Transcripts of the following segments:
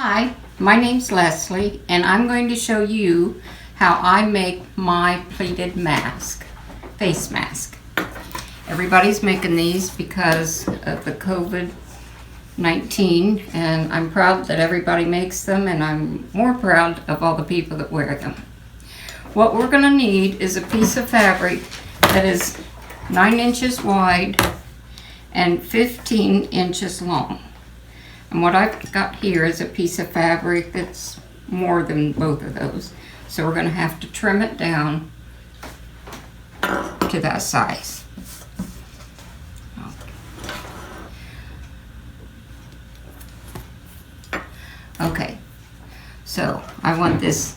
Hi, my name's Leslie, and I'm going to show you how I make my pleated mask, face mask. Everybody's making these because of the COVID-19, and I'm proud that everybody makes them, and I'm more proud of all the people that wear them. What we're going to need is a piece of fabric that is 9 inches wide and 15 inches long. And what I've got here is a piece of fabric that's more than both of those. So we're going to have to trim it down to that size. Okay, so I want this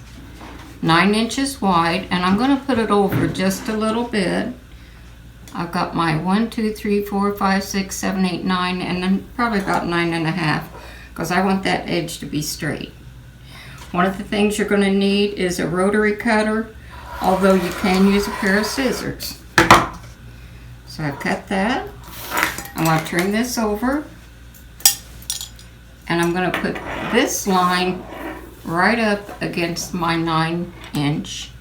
9 inches wide, and I'm going to put it over just a little bit. I've got my 1, 2, 3, 4, 5, 6, 7, 8, 9, and then probably about 9.5, because I want that edge to be straight. One of the things you're going to need is a rotary cutter, although you can use a pair of scissors. So I've cut that. I'm going to turn this over, and I'm going to put this line right up against my 9 inch.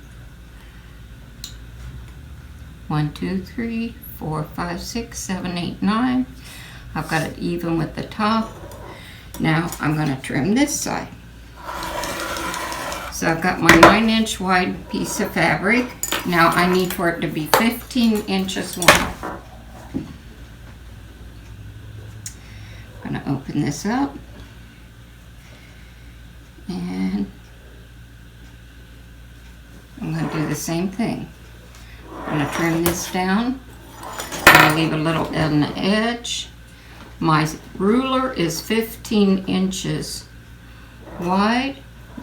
1, 2, 3, 4, 5, 6, 7, 8, 9. I've got it even with the top. Now I'm going to trim this side. So I've got my 9 inch wide piece of fabric. Now I need for it to be 15 inches long. I'm going to open this up. And I'm going to do the same thing. I'm going to trim this down. I'm going to leave a little on the edge. My ruler is 15 inches wide.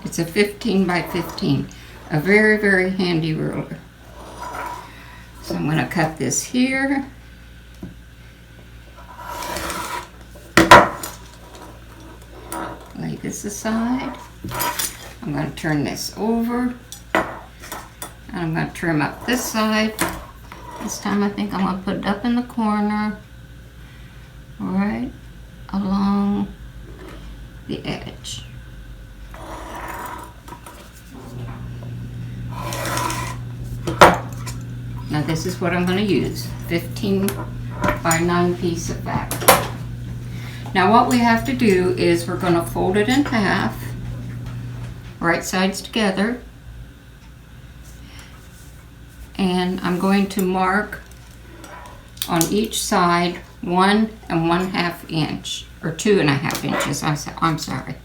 It's a 15 by 15. A very, very handy ruler. So I'm going to cut this here. Lay this aside. I'm going to turn this over. And I'm going to trim up this side. This time I think I'm going to put it up in the corner, right along the edge. Now this is what I'm going to use, 15 by 9 piece of fabric. Now what we have to do is we're going to fold it in half, right sides together. And I'm going to mark on each side 1 1/2 inch, or 2.5 inches. I'm sorry.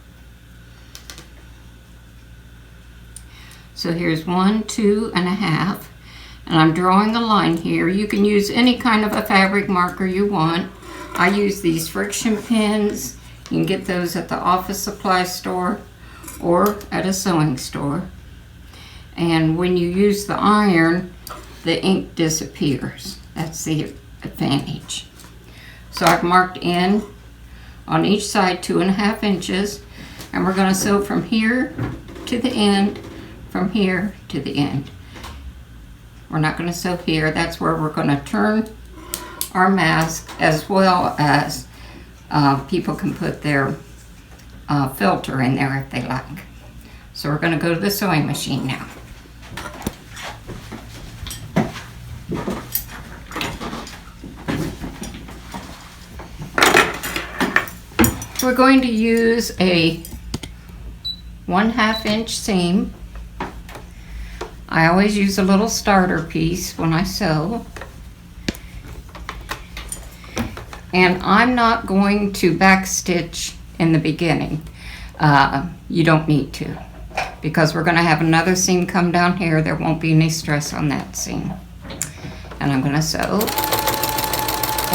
So here's 1, 2.5, and I'm drawing a line here. You can use any kind of a fabric marker you want. I use these friction pins. You can get those at the office supply store or at a sewing store. And when you use the iron, the ink disappears. That's the advantage. So I've marked in on each side 2.5 inches, and we're going to sew from here to the end, from here to the end. We're not going to sew here. That's where we're going to turn our mask, as well as people can put their filter in there if they like. So we're going to go to the sewing machine now. We're going to use a 1/2 inch seam. I always use a little starter piece when I sew. And I'm not going to backstitch in the beginning. You don't need to, because we're going to have another seam come down here. There won't be any stress on that seam. And I'm going to sew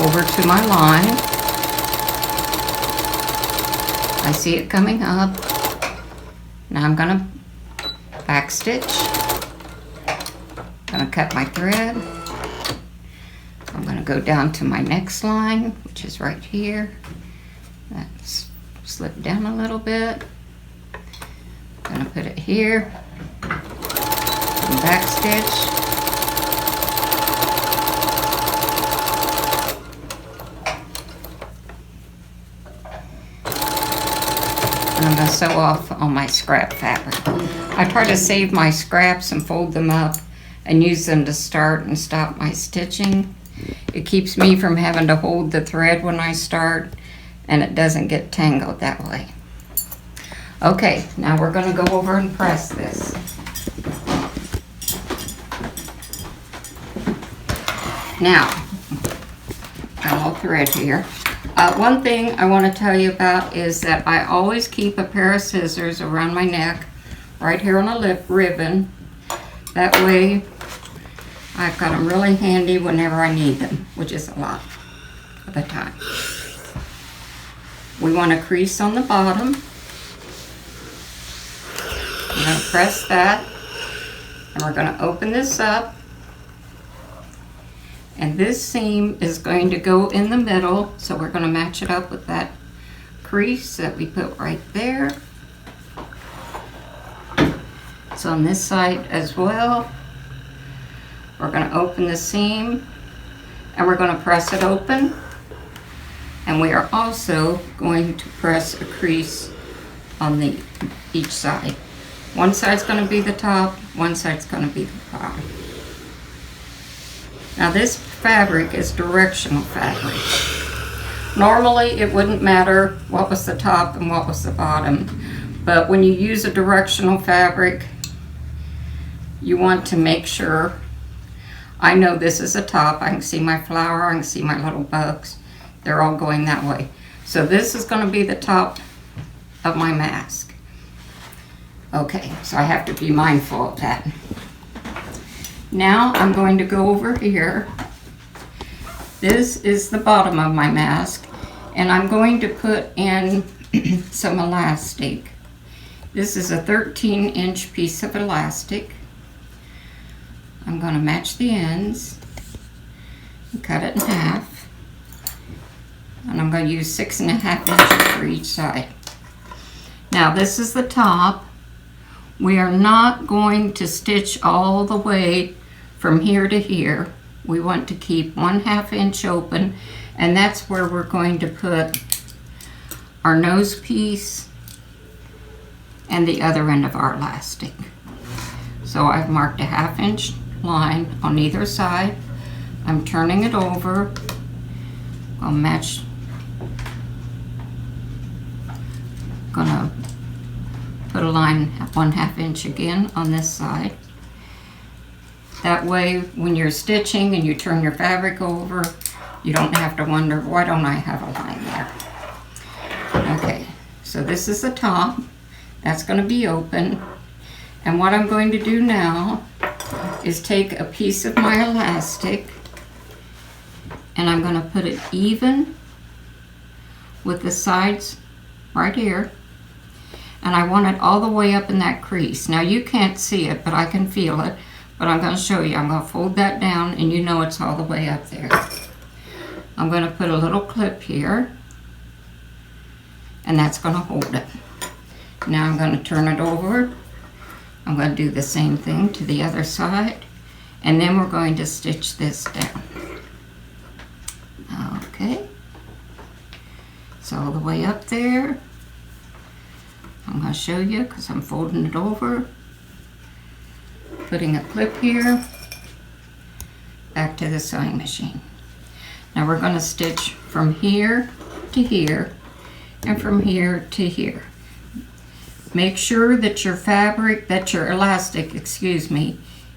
over to my line. I see it coming up. Now I'm going to backstitch. I'm going to cut my thread. I'm going to go down to my next line, which is right here. That's slipped down a little bit. I'm going to put it here. And backstitch. And I'm going to sew off all my scrap fabric. I try to save my scraps and fold them up and use them to start and stop my stitching. It keeps me from having to hold the thread when I start, and it doesn't get tangled that way. Okay, now we're going to go over and press this. Now, got all thread here. One thing I want to tell you about is that I always keep a pair of scissors around my neck, right here on a ribbon. That way, I've got them really handy whenever I need them, which is a lot of the time. We want a crease on the bottom. I'm going to press that, and we're going to open this up. And this seam is going to go in the middle, so we're going to match it up with that crease that we put right there. It's on this side as well. We're going to open the seam, and we're going to press it open. And we are also going to press a crease on each side. One side's going to be the top, one side's going to be the bottom. Now this fabric is directional fabric. Normally it wouldn't matter what was the top and what was the bottom, but when you use a directional fabric, you want to make sure, I know this is a top, I can see my flower, I can see my little bugs, they're all going that way. So this is going to be the top of my mask. Okay, so I have to be mindful of that. Now I'm going to go over here. This is the bottom of my mask, and I'm going to put in some elastic. This is a 13-inch piece of elastic. I'm going to match the ends and cut it in half. And I'm going to use 6.5 inches for each side. Now this is the top. We are not going to stitch all the way from here to here. We want to keep 1/2 inch open, and that's where we're going to put our nose piece and the other end of our elastic. So I've marked a 1/2 inch line on either side. I'm turning it over. I'll match. Gonna put a line 1/2 inch again on this side. That way, when you're stitching and you turn your fabric over, you don't have to wonder, why don't I have a line there? Okay, so this is the top. That's going to be open. And what I'm going to do now is take a piece of my elastic, and I'm going to put it even with the sides right here. And I want it all the way up in that crease. Now you can't see it, but I can feel it. But I'm going to show you. I'm going to fold that down, and you know it's all the way up there. I'm going to put a little clip here, and that's going to hold it. Now I'm going to turn it over. I'm going to do the same thing to the other side, and then we're going to stitch this down. Okay. It's all the way up there. I'm going to show you because I'm folding it over. Putting a clip here, back to the sewing machine. Now we're going to stitch from here to here and from here to here. Make sure that your elastic,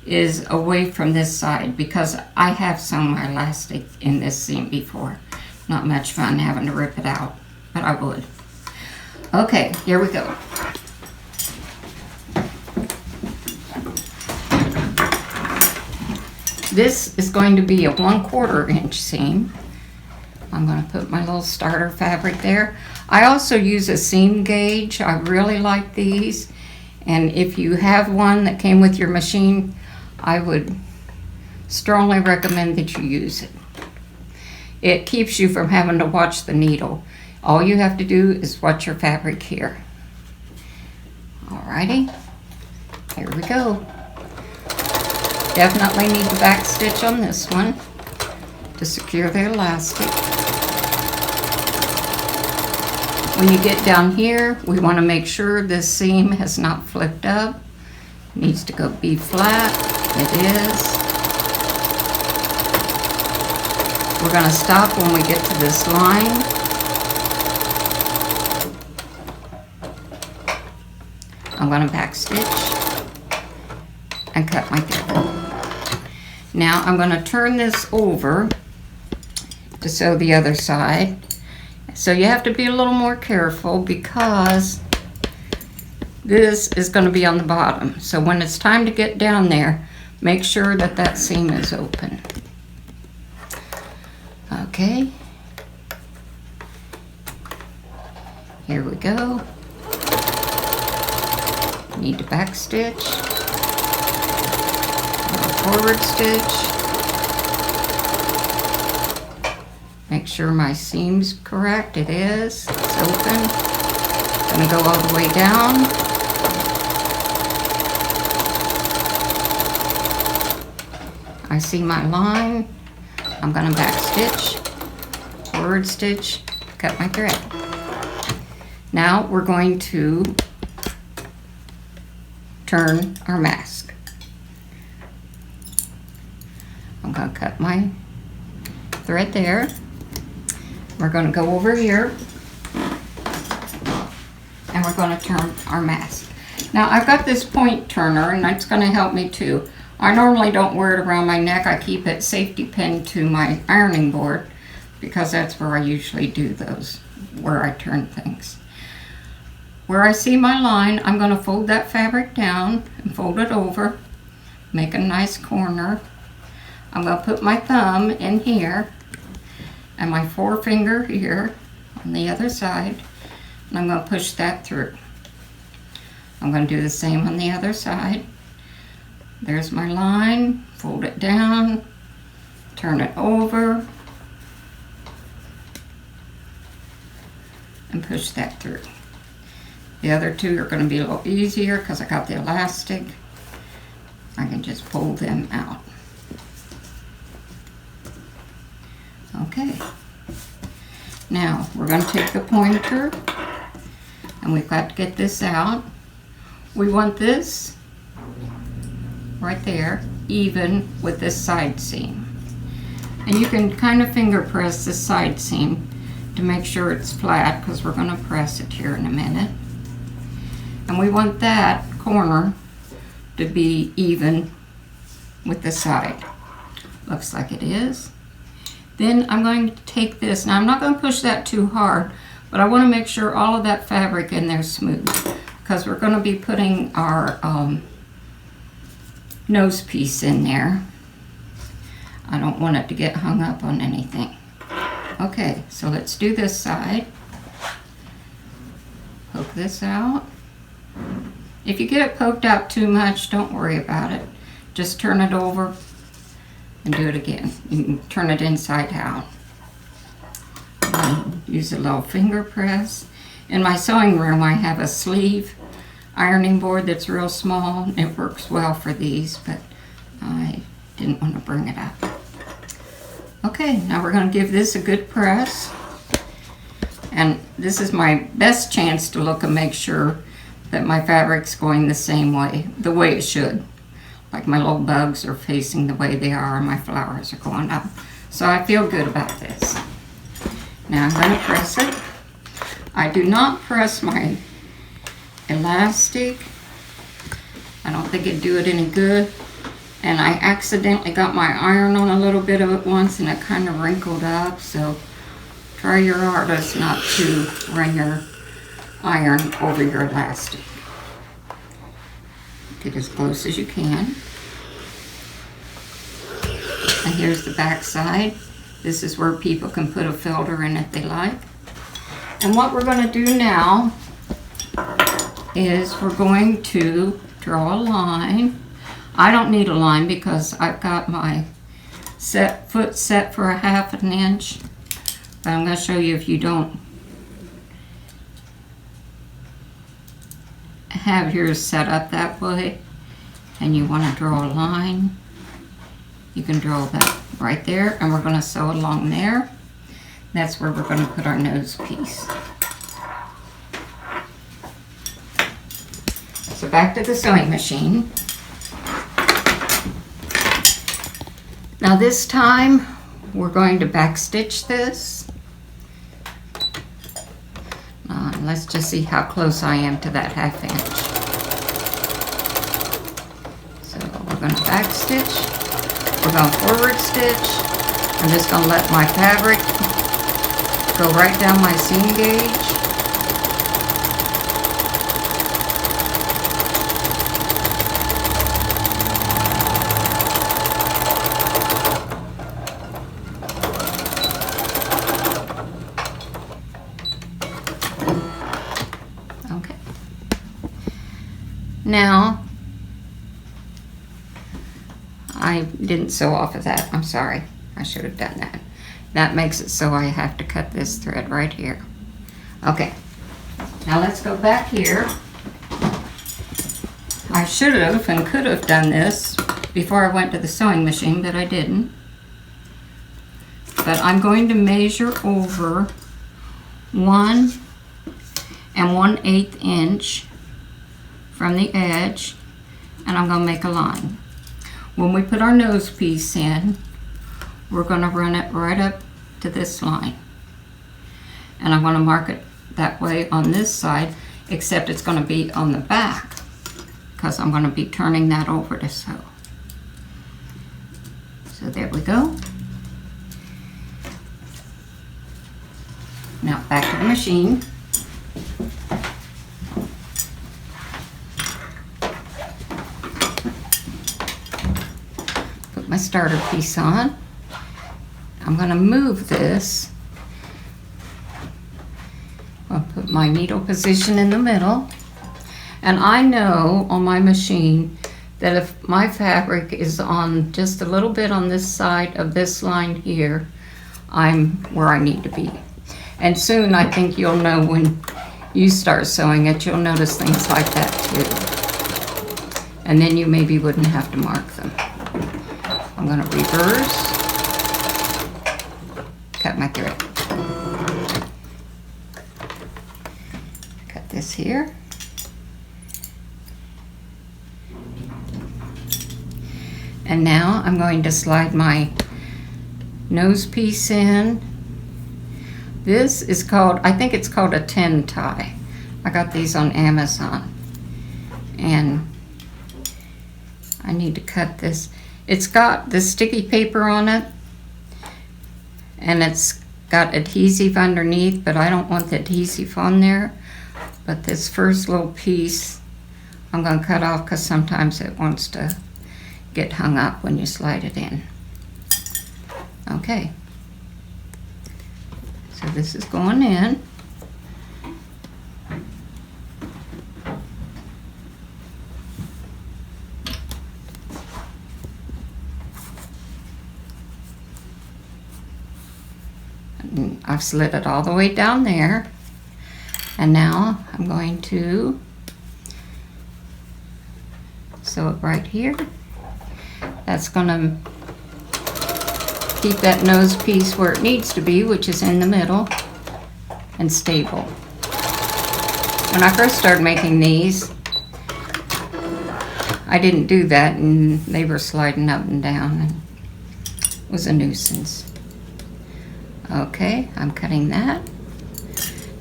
is away from this side, because I have sewn my elastic in this seam before. Not much fun having to rip it out, but I would. Okay, here we go. This is going to be a 1/4 inch seam. I'm going to put my little starter fabric there. I also use a seam gauge. I really like these. And if you have one that came with your machine, I would strongly recommend that you use it. It keeps you from having to watch the needle. All you have to do is watch your fabric here. Alrighty, here we go. Definitely need the back stitch on this one to secure the elastic. When you get down here, we want to make sure this seam has not flipped up. It needs to be flat. It is. We're going to stop when we get to this line. I'm going to back stitch and cut my thread. Now I'm going to turn this over to sew the other side. So you have to be a little more careful because this is going to be on the bottom. So when it's time to get down there, make sure that that seam is open. Okay. Here we go. Need to back stitch, forward stitch. Make sure my seam's correct. It is. It's open. Gonna go all the way down. I see my line. I'm gonna back stitch, forward stitch, cut my thread. Now we're going to turn our mask. I'm going to cut my thread there. We're going to go over here and we're going to turn our mask. Now I've got this point turner and that's going to help me too. I normally don't wear it around my neck. I keep it safety pinned to my ironing board because that's where I usually do those, where I turn things. Where I see my line, I'm going to fold that fabric down and fold it over, make a nice corner. I'm going to put my thumb in here and my forefinger here on the other side, and I'm going to push that through. I'm going to do the same on the other side. There's my line, fold it down, turn it over, and push that through. The other two are going to be a little easier because I got the elastic. I can just pull them out. Okay. Now we're going to take the pointer and we've got to get this out. We want this right there even with this side seam. And you can kind of finger press this side seam to make sure it's flat because we're going to press it here in a minute. And we want that corner to be even with the side. Looks like it is. Then I'm going to take this. Now I'm not going to push that too hard, but I want to make sure all of that fabric in there is smooth because we're going to be putting our nose piece in there. I don't want it to get hung up on anything. Okay, so let's do this side. Poke this out. If you get it poked out too much, don't worry about it. Just turn it over and do it again. You can turn it inside out. Use a little finger press. In my sewing room, I have a sleeve ironing board that's real small. It works well for these, but I didn't want to bring it up. Okay, now we're going to give this a good press. And this is my best chance to look and make sure that my fabric's going the same way, the way it should. Like my little bugs are facing the way they are and my flowers are going up. So I feel good about this. Now I'm going to press it. I do not press my elastic. I don't think it'd do it any good. And I accidentally got my iron on a little bit of it once and it kind of wrinkled up. So try your hardest not to run your iron over your elastic. Get as close as you can. And here's the back side. This is where people can put a filter in if they like. And what we're going to do now is we're going to draw a line. I don't need a line because I've got my foot set for a 1/2 inch. But I'm going to show you if you don't have yours set up that way and you want to draw a line, you can draw that right there, and we're going to sew along there. That's where we're going to put our nose piece. back to the sewing machine. Now this time we're going to back stitch this. Let's just see how close I am to that 1/2 inch. So we're going to back stitch. We're going to forward stitch. I'm just going to let my fabric go right down my seam gauge. Okay. Now, I didn't sew off of that. I'm sorry. I should have done that. That makes it so I have to cut this thread right here. Okay. Now let's go back here. I should have and could have done this before I went to the sewing machine, but I didn't. But I'm going to measure over 1 1/8 inch from the edge, and I'm going to make a line. When we put our nose piece in, we're going to run it right up to this line. And I'm going to mark it that way on this side, except it's going to be on the back because I'm going to be turning that over to sew. So there we go. Now back to the machine. Put my starter piece on. I'm going to move this. I'll put my needle position in the middle. And I know on my machine that if my fabric is on just a little bit on this side of this line here, I'm where I need to be. And soon I think you'll know when you start sewing it, you'll notice things like that too. And then you maybe wouldn't have to mark them. I'm going to reverse. Cut my thread. Cut this here. And now I'm going to slide my nose piece in. This is called, I think it's called a 10 tie. I got these on Amazon. And I need to cut this. It's got the sticky paper on it. And it's got adhesive underneath, but I don't want the adhesive on there. But this first little piece I'm going to cut off because sometimes it wants to get hung up when you slide it in. Okay. So this is going in. I've slid it all the way down there, and now I'm going to sew it right here. That's going to keep that nose piece where it needs to be, which is in the middle and stable. When I first started making these, I didn't do that, and they were sliding up and down, and it was a nuisance. Okay, I'm cutting that.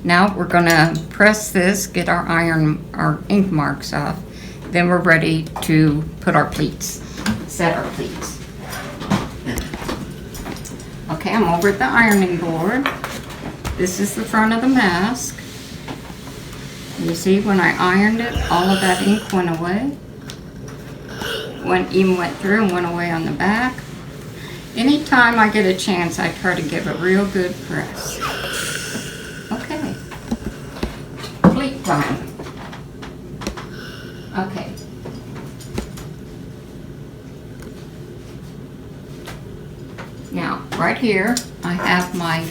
Now we're gonna press this, get our ink marks off. Then we're ready to put our pleats, set our pleats. Okay, I'm over at the ironing board. This is the front of the mask. And you see when I ironed it, all of that ink went away. Even went through and went away on the back. Anytime I get a chance, I try to give a real good press. Okay. Pleat time. Okay. Now, right here, I have my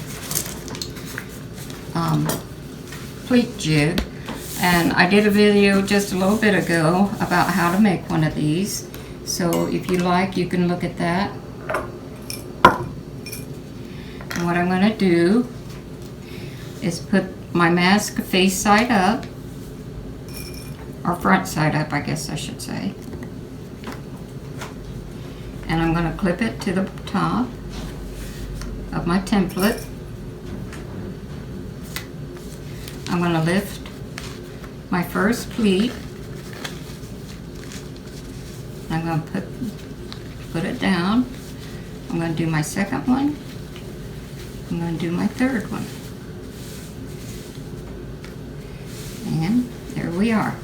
pleat jig, and I did a video just a little bit ago about how to make one of these. So if you like, you can look at that. And what I'm going to do is put my mask face side up, or front side up, I guess I should say. And I'm going to clip it to the top of my template. I'm going to lift my first pleat. I'm going to put it down. I'm going to do my second one. I'm going to do my third one. And there we are.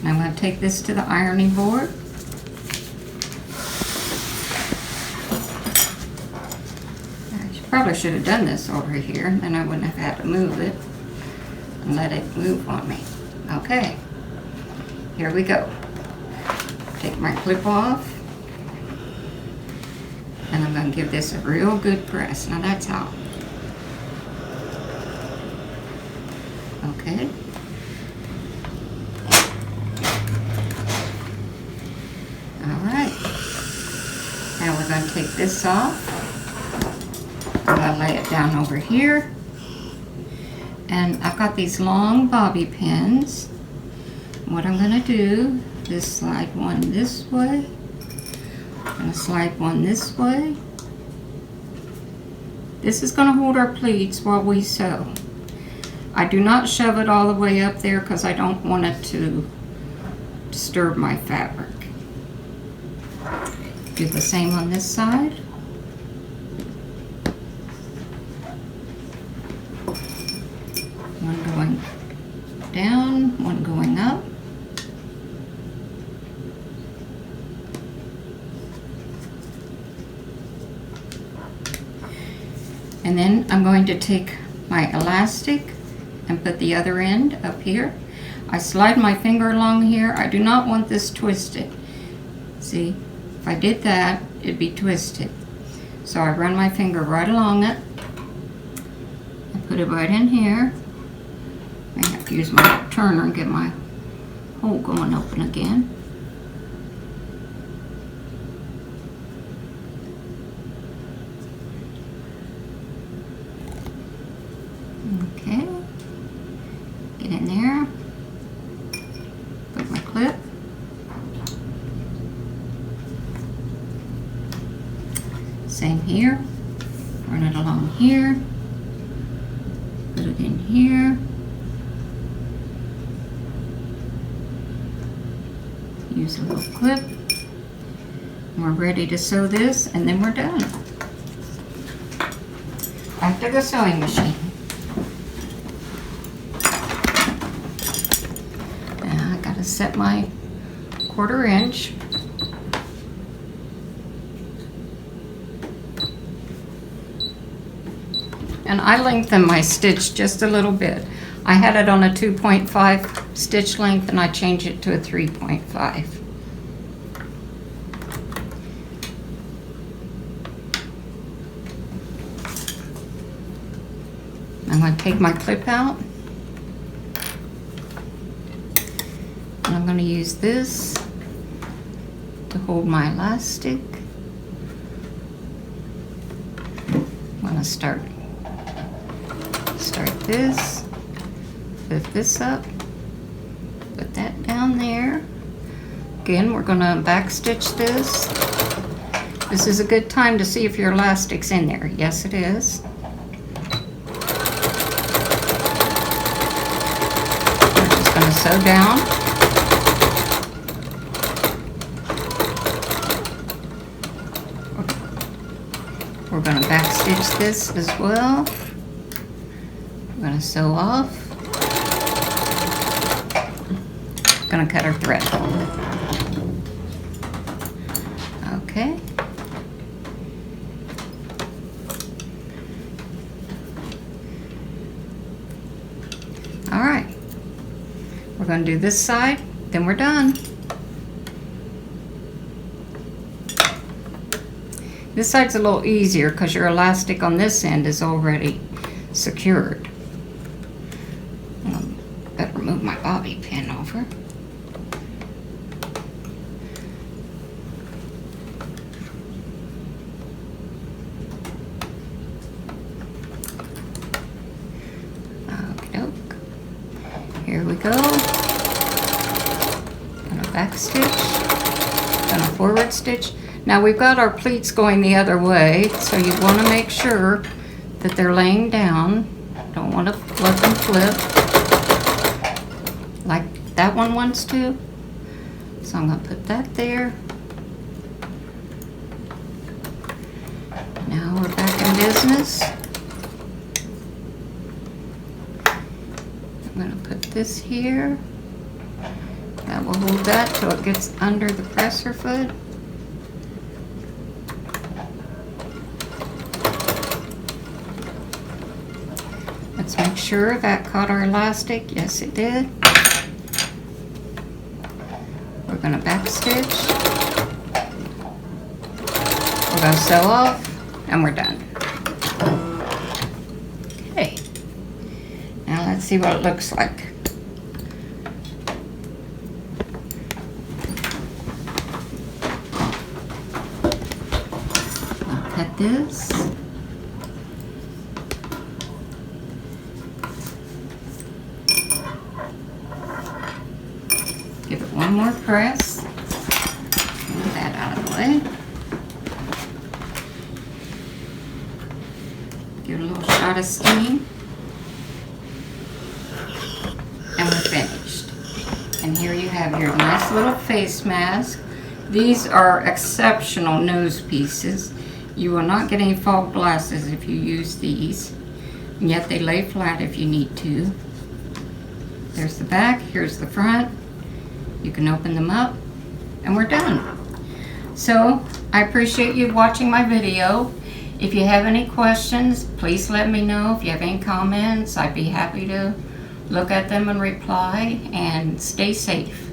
And I'm going to take this to the ironing board. I probably should have done this over here, and then I wouldn't have had to move it and let it move on me. Okay, here we go. Take my clip off, and I'm going to give this a real good press. Now that's how. Okay. Alright. Now we're going to take this off. I'm going to lay it down over here. And I've got these long bobby pins. What I'm going to do is slide one this way. I'm going to slide one this way. This is going to hold our pleats while we sew. I do not shove it all the way up there because I don't want it to disturb my fabric. Do the same on this side. One going down, one going up. And then I'm going to take my elastic and put the other end up here. I slide my finger along here. I do not want this twisted. See, if I did that, it'd be twisted. So I run my finger right along it. I put it right in here. I have to use my turner and get my hole going open again. Okay, get in there, put my clip, same here, run it along here, put it in here, use a little clip, and we're ready to sew this, and then we're done. Back to the sewing machine. Set my 1/4 inch. And I lengthen my stitch just a little bit. I had it on a 2.5 stitch length and I changed it to a 3.5. I'm going to take my clip out. I'm going to use this to hold my elastic. I'm going to start this, lift this up, put that down there. Again, we're going to back stitch this. This is a good time to see if your elastic's in there. Yes, it is. We're just going to sew down. We're going to back stitch this as well. We're going to sew off. Going to cut our thread. Okay. All right. We're going to do this side, then we're done. This side's a little easier because your elastic on this end is already secured. Better move my bobby pin over. Okie doke. Here we go. back stitch, then a forward stitch. Now we've got our pleats going the other way, so you want to make sure that they're laying down. Don't want to let them flip like that one wants to. So I'm going to put that there. Now we're back in business. I'm going to put this here. That will hold that till it gets under the presser foot. Let's make sure that caught our elastic. Yes, it did. We're going to back stitch. We're going to sew off, and we're done. Okay. Now let's see what it looks like. I'll cut this. Give it one more press. Move that out of the way. Give it a little shot of steam. And we're finished. And here you have your nice little face mask. These are exceptional nose pieces. You will not get any fog glasses if you use these. And yet they lay flat if you need to. There's the back, here's the front. You can open them up, and we're done. So, I appreciate you watching my video. If you have any questions, please let me know. If you have any comments, I'd be happy to look at them and reply. And stay safe.